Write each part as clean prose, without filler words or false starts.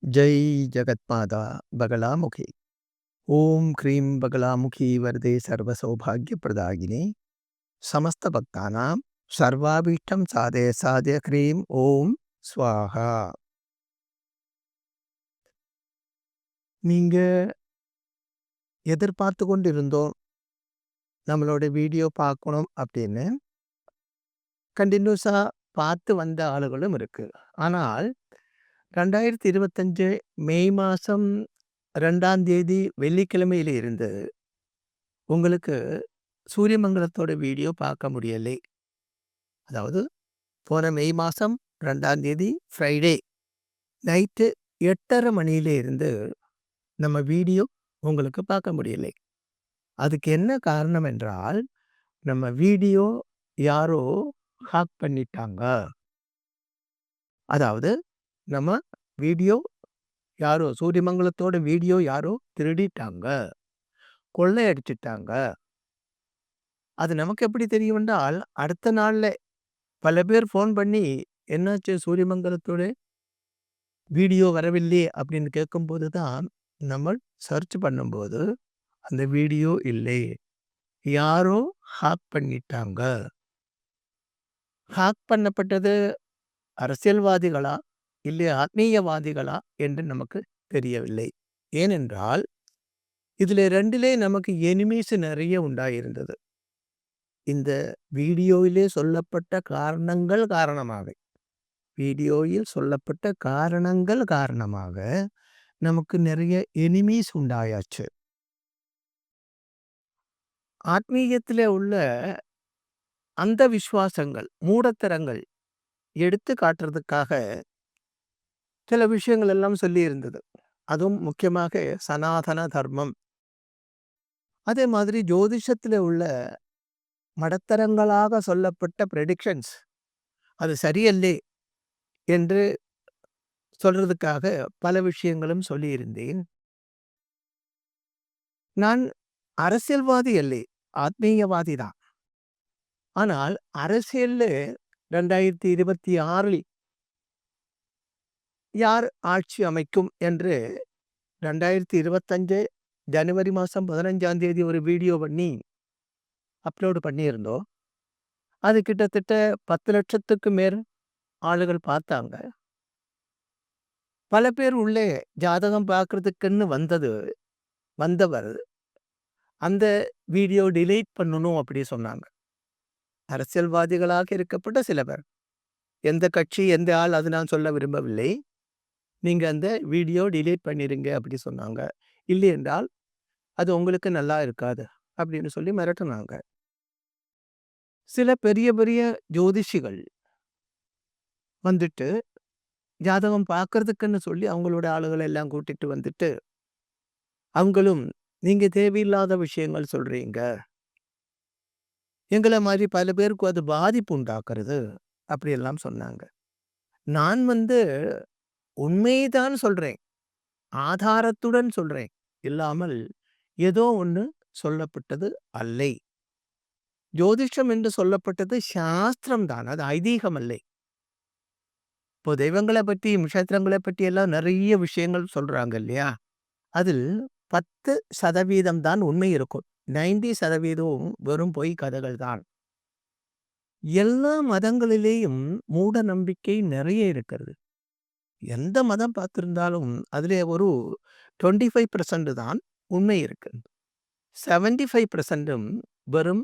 जय जगत्माता बगलामुखी। ओम क्रीं बगलामुखी वरदे सर्वसौभाग्यप्रदायिने समस्तभक्तानां सर्वाभीष्टं साधय साधय क्रीं ஓம் ஸ்வாஹா. நீங்க எதிர்பார்த்து கொண்டு இருந்தோம் நம்மளோட வீடியோ பார்க்கணும் அப்படின்னு கண்டினியூஸா பார்த்து வந்த ஆளுகளும் இருக்கு. ஆனால் 2025 மே மாதம் 2ஆம் தேதி வெள்ளிக்கிழமையில இருந்து உங்களுக்கு சூரியமங்கலத்தோட வீடியோ பார்க்க முடியலை. அதாவது போன மே மாதம் 2ஆம் தேதி ஃப்ரைடே நைட்டு 8:30 மணியில இருந்து நம்ம வீடியோ உங்களுக்கு பார்க்க முடியலை. அதுக்கு என்ன காரணம் என்றால், நம்ம வீடியோ யாரோ ஹேக் பண்ணிட்டாங்க. அதாவது நம்ம வீடியோ யாரோ சூரியமங்கலத்தோட வீடியோ யாரோ திருடிட்டாங்க, கொள்ளையடிச்சிட்டாங்க. அது நமக்கு எப்படி தெரியும் என்றால், அடுத்த நாள்ல பல பேர் ஃபோன் பண்ணி, "என்னாச்சு சூரியமங்கலத்தோட வீடியோ வரவில்லையே" அப்படின்னு கேட்கும்போது தான் நம்ம சர்ச் பண்ணும்போது அந்த வீடியோ இல்லை. யாரோ ஹேக் பண்ணிட்டாங்க. ஹேக் பண்ணப்பட்டது அரசியல்வாதிகளா? இல்லை ஆத்மீயவாதிகளா? என்று நமக்கு தெரியவில்லை. ஏனென்றால், இதில 2லே நமக்கு எனிமீஸ் நிறைய உண்டாயிருந்தது. இந்த வீடியோவிலே சொல்லப்பட்ட காரணங்கள் காரணமாக வீடியோவில் சொல்லப்பட்ட காரணங்கள் காரணமாக நமக்கு நிறைய எனிமீஸ் உண்டாயாச்சு. ஆத்மீகத்திலே உள்ள அந்த விசுவாசங்கள், மூடத்தனங்கள் எடுத்து காட்டுறதுக்காக சில விஷயங்கள் எல்லாம் சொல்லியிருந்தது. அதுவும் முக்கியமாக சனாதன தர்மம். அதே மாதிரி ஜோதிஷத்திலே உள்ள மடத்தனங்களாக சொல்லப்பட்ட பிரெடிக்ஷன்ஸ் அது சரியல்லே என்று சொல்றதுக்காக பல விஷயங்களும் சொல்லியிருந்தேன். நான் அரசியல்வாதி அல்லே, ஆத்மீயவாதி தான். ஆனால் அரசியல்ல 2026ல் யார் ஆட்சி அமைக்கும் என்று 2025 ஜனவரி மாதம் 15ஆம் தேதி ஒரு வீடியோ பண்ணி அப்லோடு பண்ணியிருந்தோம். அது கிட்டத்தட்ட 10,00,000க்கு மேல் ஆளுகள் பார்த்தாங்க. பல பேர் உள்ளே ஜாதகம் பார்க்கறதுக்குன்னு வந்தவர் அந்த வீடியோ டிலீட் பண்ணணும் அப்படி சொன்னாங்க. அரசியல்வாதிகளாக இருக்கப்பட்ட சில பேர். எந்த கட்சி, எந்த ஆள் அது நான் சொல்ல விரும்பவில்லை. நீங்க அந்த வீடியோ டிலீட் பண்ணிடுங்க அப்படி சொன்னாங்க. இல்லை என்றால் அது உங்களுக்கு நல்லா இருக்காது அப்படின்னு சொல்லி மிரட்டுனாங்க. சில பெரிய பெரிய ஜோதிஷிகள் வந்துட்டு ஜாதகம் பார்க்கறதுக்குன்னு சொல்லி அவங்களோட ஆளுகளை எல்லாம் கூட்டிட்டு வந்துட்டு அவங்களும் நீங்க தேவையில்லாத விஷயங்கள் சொல்றீங்க. எங்கள மாதிரி பல பேருக்கு அது பாதிப்பு உண்டாக்குறது அப்படியெல்லாம் சொன்னாங்க. நான் உண்மைதான் சொல்றேன். ஆதாரத்துடன் சொல்றேன். இல்லாமல் ஏதோ ஒண்ணு சொல்லப்பட்டது அல்லை. ஜோதிஷம் என்று சொல்லப்பட்டது சாஸ்திரம் தான். அது ஐதீகம் அல்லை. இப்போ தெய்வங்கள பத்தி, நட்சத்திரங்கள பத்தி எல்லாம் நிறைய விஷயங்கள் சொல்றாங்க இல்லையா? அதில் 10% தான் உண்மை இருக்கும். 90% வெறும் பொய் கதைகள் தான். எல்லா மதங்களிலேயும் மூட நம்பிக்கை நிறைய இருக்கிறது. எந்த மதம் பார்த்திருந்தாலும் அதிலே ஒரு 25% தான் உண்மை இருக்கு. 75%ம் வெறும்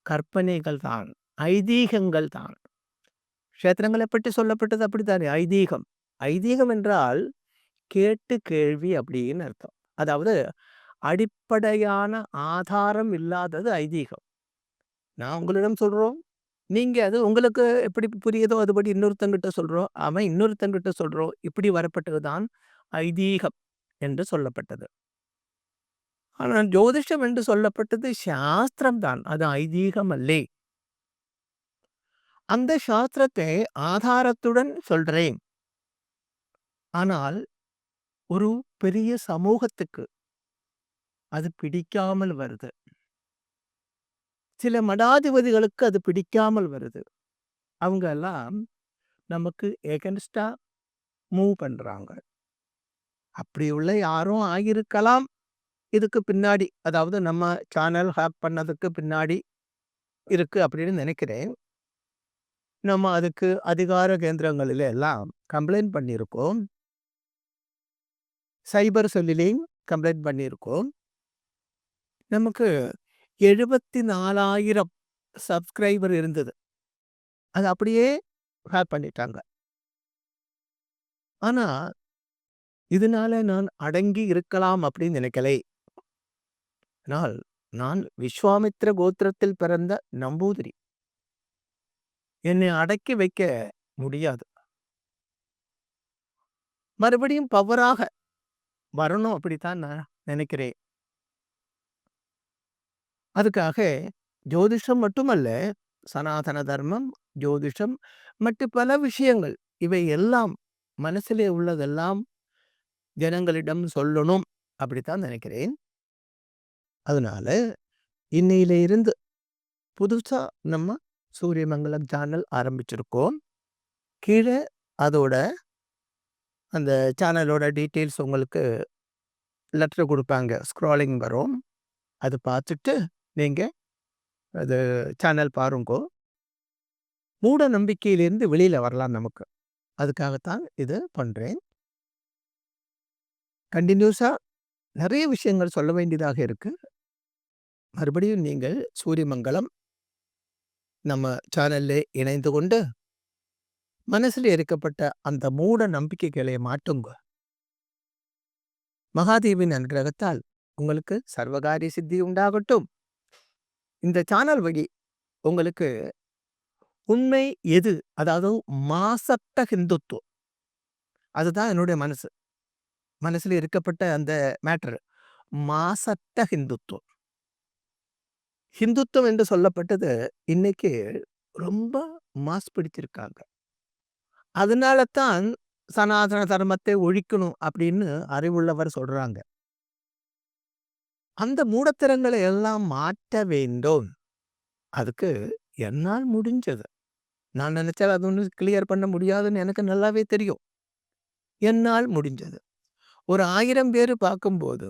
கற்பனைகள் தான், ஐதீகங்கள் தான். க்ஷேத்திரங்களை பற்றி சொல்லப்பட்டது அப்படித்தானே ஐதீகம். ஐதீகம் என்றால் கேட்டு கேள்வி அப்படின்னு அர்த்தம். அதாவது அடிப்படையான ஆதாரம் இல்லாதது ஐதீகம். நான் உங்களிடம் சொல்றோம். நீங்க அது உங்களுக்கு எப்படி புரியுதோ அதுபடி இன்னொருத்தங்கிட்ட சொல்றோம். அவன் இன்னொருத்தங்கிட்ட சொல்றோம். இப்படி வரப்பட்டது தான் ஐதீகம் என்று சொல்லப்பட்டது. ஆனால் ஜோதிஷம் என்று சொல்லப்பட்டது சாஸ்திரம் தான். அது ஐதீகம் அல்லே. அந்த சாஸ்திரத்தை ஆதாரத்துடன் சொல்றேன். ஆனால் ஒரு பெரிய சமூகத்துக்கு அது பிடிக்காமல் வருது. சில மடாதிபதிகளுக்கு அது பிடிக்காமல் வருது. அவங்க எல்லாம் நமக்கு எகென்ஸ்டா மூவ் பண்றாங்க. அப்படி உள்ள யாரும் ஆகியிருக்கலாம். இதுக்கு பின்னாடி, அதாவது நம்ம சேனல் ஹேக் பண்ணதுக்கு பின்னாடி இருக்கு அப்படின்னு நினைக்கிறேன். நம்ம அதுக்கு அதிகார கேந்திரங்களில எல்லாம் கம்ப்ளைண்ட் பண்ணியிருக்கோம். சைபர் செல்லிலேயும் கம்ப்ளைண்ட் பண்ணியிருக்கோம். நமக்கு 74,000 சப்ஸ்கிரைபர் இருந்தது. அது அப்படியே ஹேக் பண்ணிட்டாங்க. ஆனா, இதனால நான் அடங்கி இருக்கலாம் அப்படின்னு நினைக்கலை. ஆனால், நான் விஸ்வாமித்திர கோத்திரத்தில் பிறந்த நம்பூதிரி. என்னை அடக்கி வைக்க முடியாது. மறுபடியும் பவராக வரணும் அப்படித்தான் நான் நினைக்கிறேன். அதுக்காக ஜோதிஷம் மட்டுமல்ல, சனாதன தர்மம், ஜோதிஷம் மற்ற பல விஷயங்கள் இவை எல்லாம் மனசிலே உள்ளதெல்லாம் ஜனங்களிடம் சொல்லணும் அப்படித்தான் நினைக்கிறேன். அதனால இன்னையில இருந்து புதுசா நம்ம சூரியமங்கலம் சேனல் ஆரம்பிச்சிருக்கோம். கீழே அதோட அந்த சேனலோட டீட்டெயில்ஸ் உங்களுக்கு லெட்டர் கொடுப்பாங்க. ஸ்க்ராலிங் வரும். அது பார்த்துட்டு நீங்க அது சேனல் பாருங்கோ. மூட நம்பிக்கையிலிருந்து வெளியில வரலாம் நமக்கு. அதுக்காகத்தான் இது பண்றேன். கண்டினியூஸா நிறைய விஷயங்கள் சொல்ல வேண்டியதாக இருக்கு. மறுபடியும் நீங்கள் சூரியமங்கலம் நம்ம சேனல்ல இணைந்து கொண்டு மனசில் இருக்கப்பட்ட அந்த மூட நம்பிக்கைகளை மாற்றுங்க. மகாதேவின் அனுகிரகத்தால் உங்களுக்கு சர்வகாரிய சித்தி உண்டாகட்டும். இந்த சேனல் வழி உங்களுக்கு உண்மை எது, அதாவது மாசற்ற ஹிந்துத்துவம், அதுதான் என்னுடைய மனசுல இருக்கப்பட்ட அந்த மேட்டர். மாசற்ற ஹிந்துத்துவம். ஹிந்துத்துவம் என்று சொல்லப்பட்டது இன்னைக்கு ரொம்ப மாசு பிடிச்சிருக்காங்க. அதனால தான் சனாதன தர்மத்தை ஒழிக்கணும் அப்படின்னு அறிவுள்ளவர் சொல்றாங்க. அந்த மூடத்தனங்களை எல்லாம் மாற்ற வேண்டும். அதுக்கு என்னால் முடிஞ்சது. நான் நினைச்சா அது ஒன்றும் கிளியர் பண்ண முடியாதுன்னு எனக்கு நல்லாவே தெரியும். என்னால் முடிஞ்சது. ஒரு 1000 பேர் பார்க்கும்போது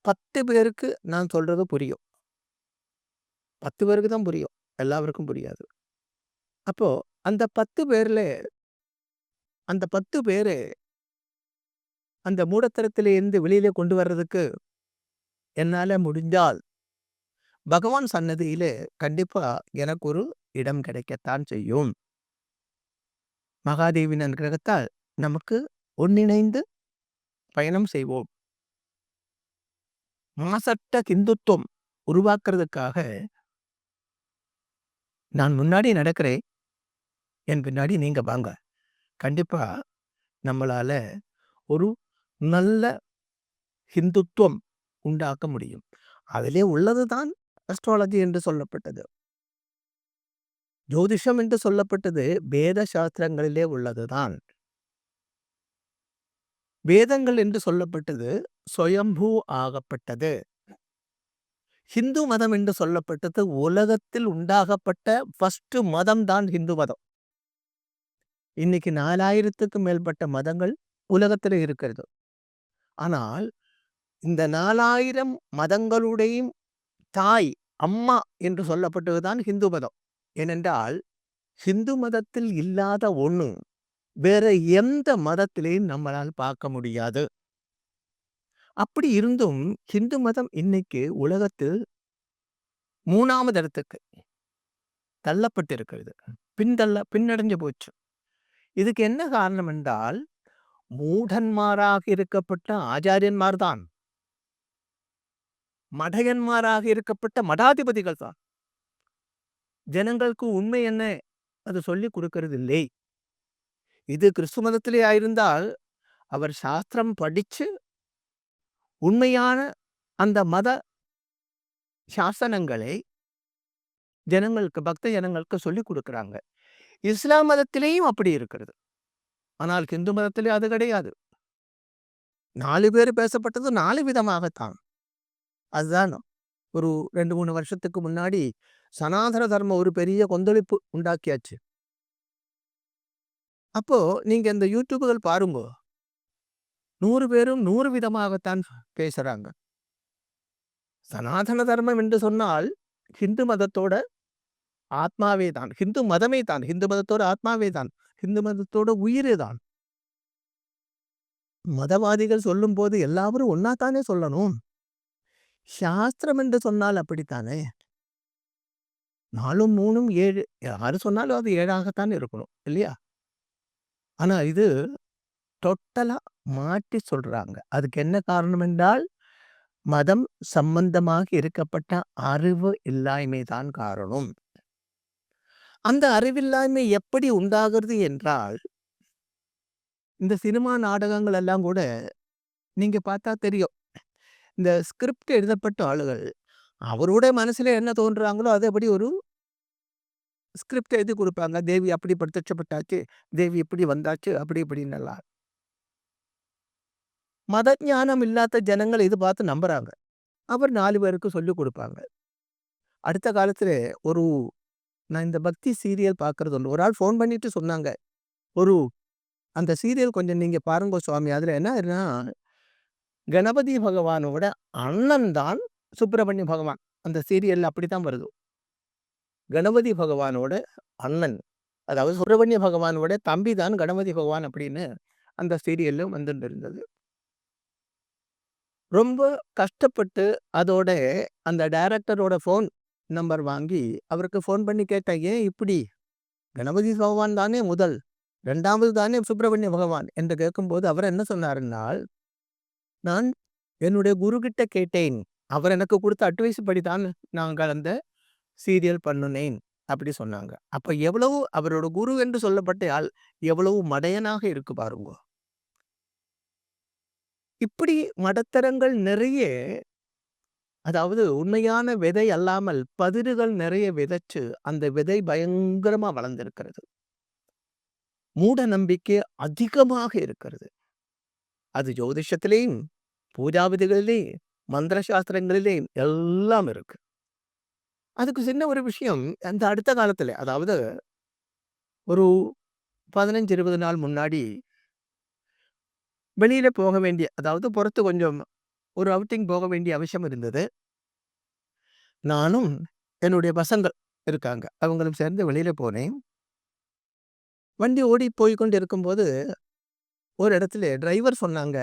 10 பேருக்கு நான் சொல்றது புரியும். 10 பேருக்கு தான் புரியும். எல்லாருக்கும் புரியாது. அப்போ அந்த 10 பேர்ல அந்த 10 பேரு அந்த மூடத்தனத்திலே இருந்து வெளியில கொண்டு வர்றதுக்கு என்னால முடிஞ்சால் பகவான் சன்னதியிலே கண்டிப்பா எனக்கு ஒரு இடம் கிடைக்கத்தான் செய்யும். மகாதேவின் அனுகிரகத்தால் நமக்கு ஒன்றிணைந்து பயணம் செய்வோம். மாசற்ற ஹிந்துத்துவம் உருவாக்குறதுக்காக நான் முன்னாடி நடக்கிறேன். என் பின்னாடி நீங்க வாங்க. கண்டிப்பா நம்மளால ஒரு நல்ல ஹிந்துத்துவம் உண்டாக்க முடியும். அதிலே உள்ளதுதான் அஸ்ட்ராலஜி என்று சொல்லப்பட்டது. ஜோதிஷம் என்று சொல்லப்பட்டது வேத சாஸ்திரங்களிலே உள்ளதுதான். வேதங்கள் என்று சொல்லப்பட்டது சுயம்பூ ஆகப்பட்டது. ஹிந்து மதம் என்று சொல்லப்பட்டது உலகத்தில் உண்டாகப்பட்ட ஃபர்ஸ்ட் மதம் தான் ஹிந்து மதம். இன்னைக்கு 4000த்துக்கும் மேற்பட்ட மதங்கள் உலகத்தில் இருக்கிறது. ஆனால் இந்த 4000 மதங்களுடையும் தாய், அம்மா என்று சொல்லப்பட்டதுதான் ஹிந்து மதம். ஏனென்றால் ஹிந்து மதத்தில் இல்லாத ஒண்ணு வேற எந்த மதத்திலையும் நம்மளால் பார்க்க முடியாது. அப்படி இருந்தும் ஹிந்து மதம் இன்னைக்கு உலகத்தில் 3வது இடத்துக்கு தள்ளப்பட்டிருக்கிறது. பின்னடைஞ்சு போச்சு. இதுக்கு என்ன காரணம் என்றால் மூடன்மாராக இருக்கப்பட்ட ஆச்சாரியன்மார் தான், மடையன்மாராக இருக்கப்பட்ட மடாதிபதிகள் தான் ஜனங்களுக்கு உண்மை என்ன அது சொல்லி கொடுக்கிறது இல்லை. இது கிறிஸ்து மதத்திலே ஆயிருந்தால் அவர் சாஸ்திரம் படிச்சு உண்மையான அந்த மத சாசனங்களை ஜனங்களுக்கு, பக்த ஜனங்களுக்கு சொல்லி கொடுக்குறாங்க. இஸ்லாம் மதத்திலேயும் அப்படி இருக்கிறது. ஆனால் ஹிந்து மதத்திலே அது கிடையாது. 4 பேர் பேசப்பட்டது 4 விதமாகத்தான். அதுதான் ஒரு 2, 3 வருஷத்துக்கு முன்னாடி சனாதன தர்மம் ஒரு பெரிய கொந்தளிப்பு உண்டாக்கியாச்சு. அப்போ நீங்க இந்த யூடியூப்கள் பாருங்கோ. 100 பேரும் 100 விதமாகத்தான் பேசுறாங்க. சனாதன தர்மம் என்று சொன்னால், ஹிந்து மதத்தோட ஆத்மாவே தான். ஹிந்து மதமே தான். ஹிந்து மதத்தோட ஆத்மாவே தான். ஹிந்து மதத்தோட உயிரே தான். மதவாதிகள் சொல்லும்போது எல்லாரும் ஒண்ணா தானே சொல்லணும். சாஸ்திரம் என்று சொன்னால் அப்படித்தானே. 4ம் 3ம் 7 யாரு சொன்னாலும் அது 7ஆகத்தான் இருக்கணும். இல்லையா? ஆனா இது டோட்டலா மாற்றி சொல்றாங்க. அதுக்கு என்ன காரணம் என்றால், மதம் சம்பந்தமாக இருக்கப்பட்ட அறிவு இல்லாய்மை தான் காரணம். அந்த அறிவில்லாய்மை எப்படி உண்டாகிறது என்றால், இந்த சினிமா நாடகங்கள் எல்லாம் கூட நீங்க பார்த்தா தெரியும். இந்த ஸ்கிரிப்ட் எழுதப்பட்ட ஆளுகள், அவருடைய மனசுல என்ன தோன்றுறாங்களோ, அதபடி ஒரு ஸ்கிரிப்ட் எழுதி குடுப்பாங்க. தேவி அப்படி பிரத்யட்சப்பட்டாச்சு, தேவி இப்படி வந்தாச்சு, அப்படி இப்படின்னெல்லாம். மத ஞானம் இல்லாத ஜனங்கள் இது பார்த்து நம்புறாங்க. அவர் 4 பேருக்கு சொல்லிக் குடுப்பாங்க. அடுத்த காலத்தில ஒரு நான் இந்த பக்தி சீரியல் பார்க்கறது உண்டு. ஒரு ஆள் ஃபோன் பண்ணிட்டு சொன்னாங்க. ஒரு அந்த சீரியல் கொஞ்சம் நீங்க பாருங்க சுவாமி. அதுல என்னன்னா, கணபதி பகவானோட அண்ணன் தான் சுப்பிரமணிய பகவான். அந்த சீரியல்ல அப்படித்தான் வருது. கணபதி பகவானோட அண்ணன். அதாவது சுப்பிரமணிய பகவானோட தம்பி தான் கணபதி பகவான் அப்படின்னு அந்த சீரியல்ல வந்துட்டு இருந்தது. ரொம்ப கஷ்டப்பட்டு அதோட அந்த டைரக்டரோட ஃபோன் நம்பர் வாங்கி அவருக்கு ஃபோன் பண்ணி கேட்டேன். ஏன் இப்படி? கணபதி பகவான் தானே முதல். 2வது தானே சுப்பிரமணிய பகவான் என்று கேட்கும்போது அவர் என்ன சொன்னாருன்னால், நான் என்னுடைய குருகிட்ட கேட்டேன். அவர் எனக்கு குடுத்த அட்வைஸ் படி தான் நாங்கள் அந்த சீரியல் பண்ணுனேன். அப்படி சொன்னாங்க. அப்ப எவ்வளவு அவரோட குரு என்று சொல்லப்பட்ட ஆள் எவ்வளவு மடையனாக இருக்கு பாருங்கோ. இப்படி மடத்தரங்கள் நிறைய, அதாவது உண்மையான விதை அல்லாமல் பதிருகள் நிறைய விதைச்சு, அந்த விதை பயங்கரமா வளர்ந்திருக்கிறது. மூட நம்பிக்கை அதிகமாக இருக்கிறது. அது ஜோதிஷத்திலேயும், பூஜா விதிகளிலேயும், மந்திர சாஸ்திரங்களிலேயும் எல்லாம் இருக்கு. அதுக்கு சின்ன ஒரு விஷயம், அந்த அடுத்த காலத்துல, அதாவது ஒரு 15, 20 நாள் முன்னாடி வெளியில போக வேண்டிய, அதாவது புறத்து கொஞ்சம் ஒரு அவுட்டிங் போக வேண்டிய அவசியம் இருந்தது. நானும் என்னுடைய பசங்கள் இருக்காங்க. அவங்களும் சேர்ந்து வெளியில போனேன். வண்டி ஓடி போய் கொண்டு இருக்கும்போது, ஒரு இடத்துல டிரைவர் சொன்னாங்க,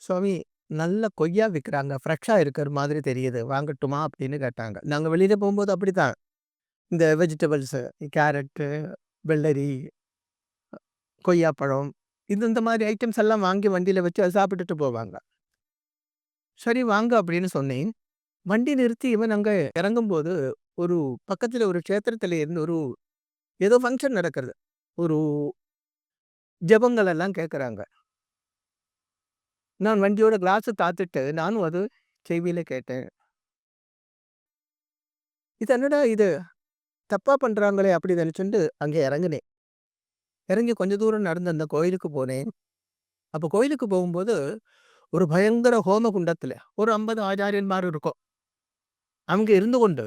"சுவாமி, நல்ல கொய்யா விக்கிறாங்க. ஃப்ரெஷ்ஷா இருக்கிற மாதிரி தெரியுது. வாங்கட்டுமா?" அப்படின்னு கேட்டாங்க. நாங்க வெளியில போகும்போது அப்படித்தான். இந்த வெஜிடபிள்ஸு, கேரட்டு, வெள்ளரி, கொய்யாப்பழம், இந்த மாரி ஐட்டம்ஸ் எல்லாம் வாங்கி வண்டியில வச்சு அத சாப்பிட்டுட்டு போவாங்க. சரி வாங்க அப்படின்னு சொன்னேன். வண்டி நிறுத்தி இவன் அங்க இறங்கும்போது, ஒரு பக்கத்துல ஒரு க்ஷேத்திரத்துல இருந்து ஒரு ஏதோ ஃபங்ஷன் நடக்கிறது. ஒரு ஜெபங்கள் எல்லாம் கேட்கறாங்க. நான் வண்டியோட கிளாஸ தாத்துட்டு, நானும் அது செவியில கேட்டேன். இது என்னடா இது தப்பா பண்றாங்களே அப்படி நினைச்சுண்டு அங்க இறங்குனேன். இறங்கி கொஞ்ச தூரம் நடந்து அந்த கோயிலுக்கு போனேன். அப்ப கோயிலுக்கு போகும்போது, ஒரு பயங்கர ஹோம குண்டத்துல ஒரு 50 ஆச்சாரியன்மார் இருக்கும். அவங்க இருந்து கொண்டு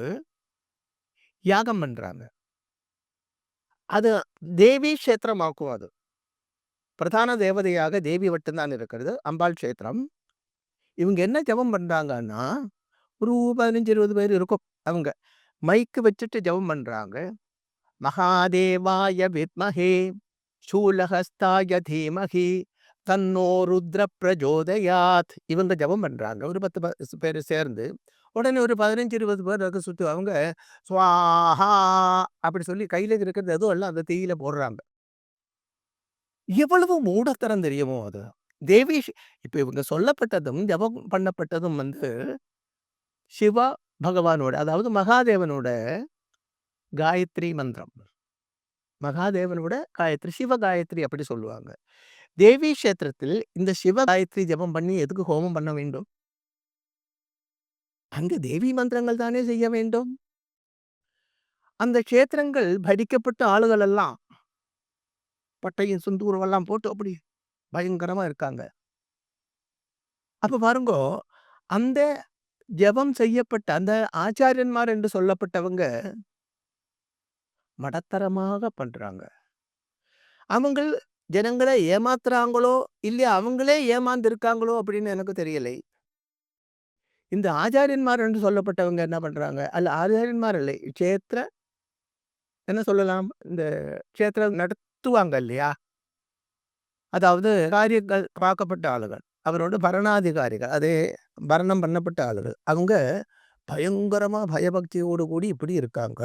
யாகம் பண்றாங்க. அது தேவி க்ஷேத்திரமாக்கும் அது. பிரதான தேவதையாக தேவி மட்டும் தான் இருக்கிறது. அம்பாள் க்ஷேத்திரம். இவங்க என்ன ஜெபம் பண்றாங்கன்னா, ஒரு 15, 20 பேர் இருக்கும் அவங்க. மைக் வச்சுட்டு ஜெபம் பண்றாங்க. மகாதேவாய வித்மஹே சூலஹஸ்தாய தீமஹி தன்னோ ருத்ர பிரஜோதயாத். இவங்க ஜெபம் பண்றாங்க. ஒரு 10 பேர் சேர்ந்து. உடனே ஒரு 15, 20 பேர் அத சுத்தி அவங்க ஸ்வாஹா அப்படி சொல்லி கையில இருக்கிறது எதுவும் எல்லாம் அந்த தீயில போடுறாங்க. எவ்வளவு மூடத்தனம் தெரியுமோ அது. தேவி இப்ப இவங்க சொல்லப்பட்டதும், ஜெபம் பண்ணப்பட்டதும் வந்து சிவா பகவானோட, அதாவது மகாதேவனோட காயத்ரி மந்திரம். மகாதேவனோட காயத்ரி, சிவ காயத்ரி அப்படி சொல்லுவாங்க. தேவி க்ஷேத்திரத்தில் இந்த சிவ காயத்ரி ஜெபம் பண்ணி எதுக்கு ஹோமம் பண்ண வேண்டும்? அங்க தேவி மந்திரங்கள் தானே செய்ய வேண்டும். அந்த க்ஷேத்திரங்கள் பறிக்கப்பட்ட ஆளுகள் எல்லாம் பட்டையும் சிந்தூரம் எல்லாம் போட்டு அப்படி பயங்கரமா இருக்காங்க. அப்ப பாருங்கோ, அந்த ஜெபம் செய்யப்பட்ட அந்த ஆச்சாரியன்மார் என்று சொல்லப்பட்டவங்க மடத்தரமாக பண்றாங்க. அவங்கள் ஜனங்கள ஏமாத்துறாங்களோ, இல்ல அவங்களே ஏமாந்திருக்காங்களோ அப்படின்னு எனக்கு தெரியலை. இந்த ஆச்சாரியன்மார் என்று சொல்லப்பட்டவங்க என்ன பண்றாங்க? அல்ல ஆச்சாரியன்மார் இல்லை. என்ன சொல்லலாம்? இந்த க்ஷேத்திரம் நடத்துவாங்க இல்லையா? அதாவது காரியங்கள் பார்க்கப்பட்ட ஆளுகள். அவரோட பரணாதிகாரிகள். அது பரணம் பண்ணப்பட்ட ஆளுகள். அவங்க பயங்கரமா பயபக்தியோடு கூடி இப்படி இருக்காங்க.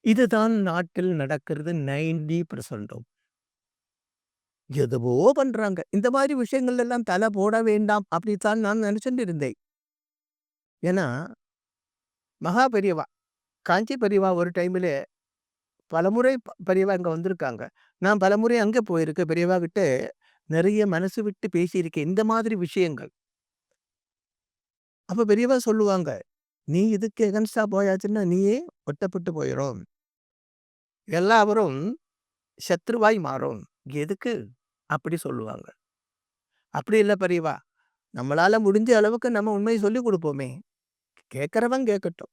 இதுதான் நாட்டில் நடக்கிறது 90%. எதுவோ பண்றாங்க. இந்த மாதிரி விஷயங்கள் எல்லாம் தலை போட வேண்டாம் அப்படித்தான் நான் நினைச்சுட்டு இருந்தேன். ஏன்னா, மகா பெரியவா, காஞ்சி பெரியவா ஒரு டைம்ல பலமுறை பெரியவா இங்க வந்திருக்காங்க. நான் பலமுறை அங்க போயிருக்கேன். பெரியவா கிட்ட நிறைய மனசு விட்டு பேசியிருக்கேன். இந்த மாதிரி விஷயங்கள். அப்ப பெரியவா சொல்லுவாங்க, "நீ இதுக்கு எகென்ஸ்டா போயாச்சுன்னா நீயே ஒட்டப்பட்டு போயிரும். எல்லாவரும் சத்ருவாய் மாறும். எதுக்கு?" அப்படி சொல்லுவாங்க. அப்படி இல்ல பெரியவா. நம்மளால முடிஞ்ச அளவுக்கு நம்ம உண்மைய சொல்லிக் குடுப்போமே. கேட்கிறவன் கேட்கட்டும்.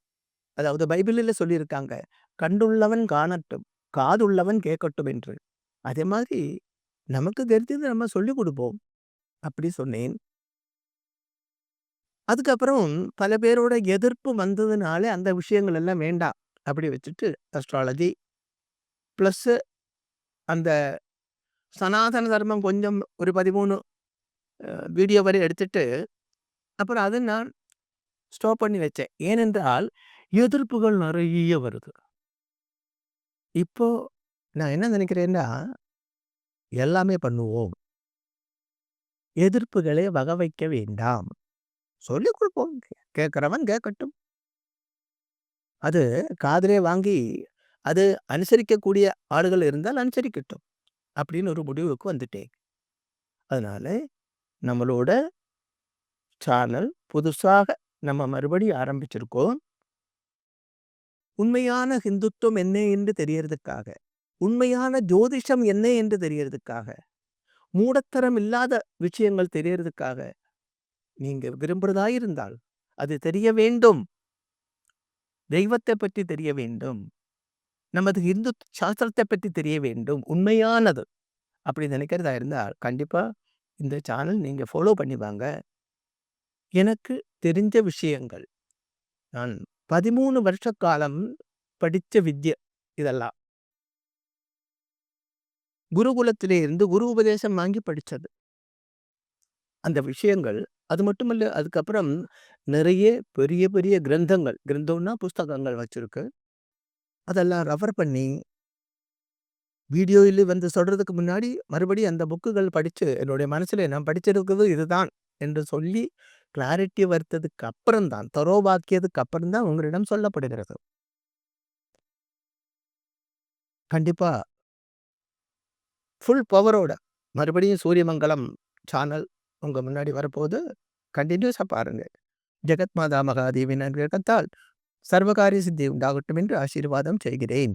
அதாவது பைபிள்ல சொல்லியிருக்காங்க. "கண்டுள்ளவன் காணட்டும், காதுள்ளவன் கேட்கட்டும்" என்று. அதே மாதிரி நமக்கு தெரிஞ்சத நம்ம சொல்லிக் குடுப்போம். அப்படி சொன்னேன். அதுக்கப்புறம் பல பேரோட எதிர்ப்பு வந்ததுனால அந்த விஷயங்கள் எல்லாம் வேண்டாம். அப்படி வச்சுட்டு அஸ்ட்ராலஜி பிளஸ் அந்த சனாதன தர்மம் கொஞ்சம் ஒரு 13 வீடியோ வரை எடுத்துட்டு, அப்புறம் அத நான் ஸ்டாப் பண்ணி வச்சேன். ஏனென்றால் எதிர்ப்புகள் நெறைய வருது. இப்போ நான் என்ன நினைக்கிறேன்னா, எல்லாமே பண்ணுவோம். எதிர்ப்புகளை வக வைக்க வேண்டாம். சொல்லிக் குடுப்போம். கேட்கிறவன் கேட்கட்டும். அது காதிலே வாங்கி, அது அனுசரிக்கக்கூடிய ஆளுகள் இருந்தால் அனுசரிக்கட்டும். அப்படின்னு ஒரு முடிவுக்கு வந்துட்டேன். அதனால நம்மளோட சேனல் புதுசாக நம்ம மறுபடியும் ஆரம்பிச்சிருக்கோம். உண்மையான ஹிந்துத்துவம் என்ன என்று தெரியறதுக்காக, உண்மையான ஜோதிஷம் என்ன என்று தெரியறதுக்காக, மூடத்தனம் இல்லாத விஷயங்கள் தெரியறதுக்காக, நீங்க விரும்புறதாயிருந்தால், அது தெரிய வேண்டும். தெய்வத்தை பற்றி தெரிய வேண்டும். நமது இந்து சாஸ்திரத்தை பற்றி தெரிய வேண்டும். உண்மையானது. அப்படி நினைக்கிறதா இருந்தால், கண்டிப்பா இந்த சேனல் நீங்க ஃபாலோ பண்ணி வாங்க. எனக்கு தெரிஞ்ச விஷயங்கள். நான் 13 வருஷ காலம் படிச்ச வித்ய இதெல்லாம். குருகுலத்திலே இருந்து குரு உபதேசம் வாங்கி படிச்சது. அந்த விஷயங்கள் அது மட்டுமல்ல, அதுக்கப்புறம் நிறைய பெரிய பெரிய கிரந்தங்கள், கிரந்தம்னா புஸ்தகங்கள் வச்சிருக்கு. அதெல்லாம் ரெஃபர் பண்ணி, வீடியோயில வந்து சொல்றதுக்கு முன்னாடி மறுபடியும் அந்த புக்குகள் படிச்சு, என்னுடைய மனசுல நான் படிச்சிருக்கிறது இதுதான் என்று சொல்லி கிளாரிட்டி வருத்ததுக்கு அப்புறம் தான், தரோபாக்கியதுக்கு அப்புறம் தான் உங்களிடம் சொல்லப்படுகிறது. கண்டிப்பா ஃபுல் பவரோட மறுபடியும் சூரியமங்கலம் சேனல் உங்க முன்னாடி வரப்போகுது. கன்டினியூஸா பாருங்க. ஜெகத் மாதா மகாதேவியின் அனுகிரகத்தால் சர்வகாரிய சித்தி உண்டாகட்டும் என்று ஆசீர்வாதம் செய்கிறேன்.